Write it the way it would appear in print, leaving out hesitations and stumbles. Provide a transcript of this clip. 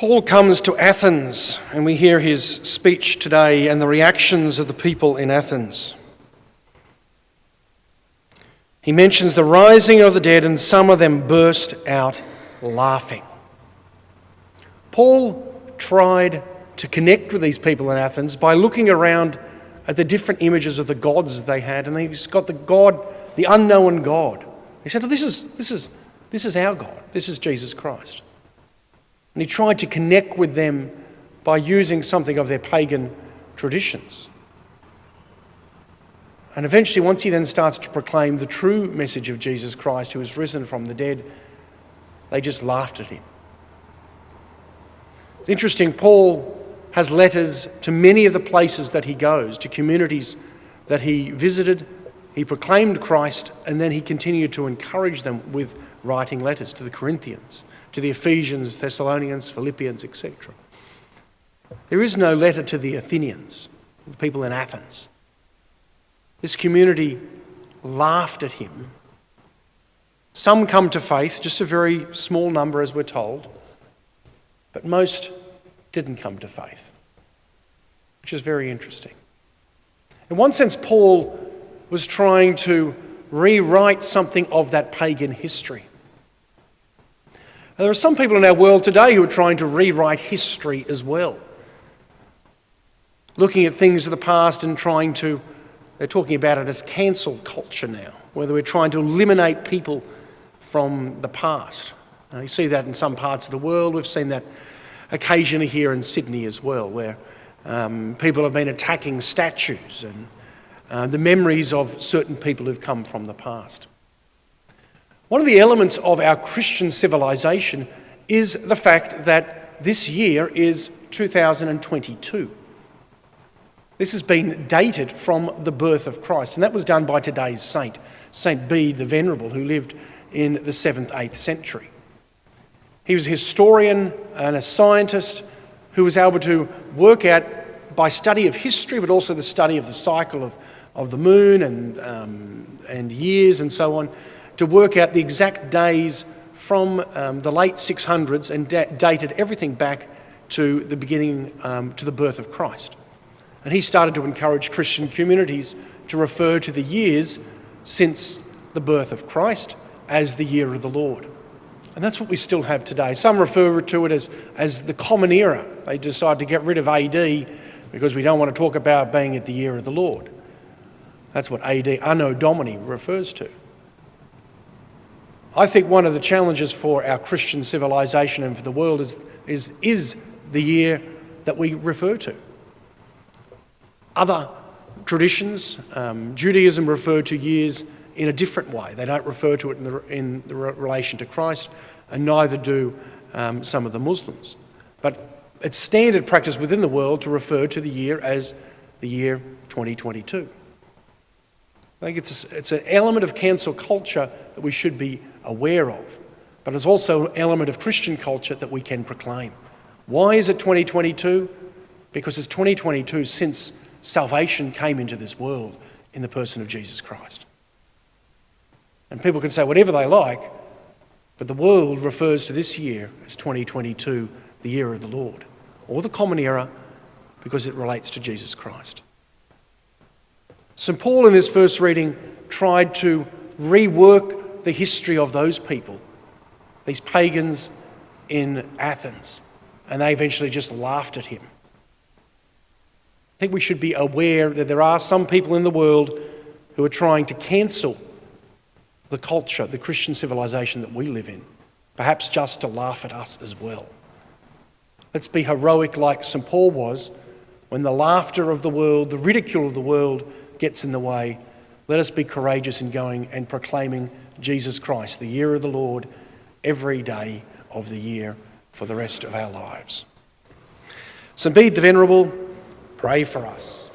Paul comes to Athens, and we hear his speech today and the reactions of the people in Athens. He mentions the rising of the dead, and some of them burst out laughing. Paul tried to connect with these people in Athens by looking around at the different images of the gods they had, and he's got the God, the unknown God. He said, "This is our God. This is Jesus Christ." And he tried to connect with them by using something of their pagan traditions. And eventually, once he then starts to proclaim the true message of Jesus Christ, who is risen from the dead, they just laughed at him. It's interesting, Paul has letters to many of the places that he goes, to communities that he visited. He proclaimed Christ, and then he continued to encourage them with writing letters to the Corinthians, to the Ephesians, Thessalonians, Philippians, etc. There is no letter to the Athenians, the people in Athens. This community laughed at him. Some come to faith, just a very small number as we're told, but most didn't come to faith, which is very interesting. In one sense, Paul was trying to rewrite something of that pagan history. And there are some people in our world today who are trying to rewrite history as well, looking at things of the past and they're talking about it as cancel culture now, whether we're trying to eliminate people from the past. You see that in some parts of the world. We've seen that occasionally here in Sydney as well, where people have been attacking statues and the memories of certain people who've come from the past. One of the elements of our Christian civilization is the fact that this year is 2022. This has been dated from the birth of Christ, and that was done by today's saint, Saint Bede the Venerable, who lived in the 7th, 8th century. He was a historian and a scientist who was able to work out, by study of history, but also the study of the cycle of the moon and years and so on, to work out the exact days from the late 600s and dated everything back to the beginning, to the birth of Christ. And he started to encourage Christian communities to refer to the years since the birth of Christ as the year of the Lord. And that's what we still have today. Some refer to it as the Common Era. They decide to get rid of AD because we don't want to talk about being at the year of the Lord. That's what AD, Anno Domini, refers to. I think one of the challenges for our Christian civilization and for the world is the year that we refer to. Other traditions, Judaism, refer to years in a different way. They don't refer to it in relation to Christ, and neither do some of the Muslims. But it's standard practice within the world to refer to the year as the year 2022. I think it's an element of cancel culture that we should be aware of, but it's also an element of Christian culture that we can proclaim. Why is it 2022? Because it's 2022 since salvation came into this world in the person of Jesus Christ. And people can say whatever they like, but the world refers to this year as 2022, the year of the Lord, or the Common Era, because it relates to Jesus Christ. St. Paul in this first reading tried to rework the history of those people, these pagans in Athens, and they eventually just laughed at him. I think we should be aware that there are some people in the world who are trying to cancel the culture, the Christian civilization that we live in, perhaps just to laugh at us as well. Let's be heroic like St. Paul was. When the laughter of the world, the ridicule of the world gets in the way, let us be courageous in going and proclaiming Jesus Christ, the year of the Lord, every day of the year for the rest of our lives. St. Bede the Venerable, pray for us.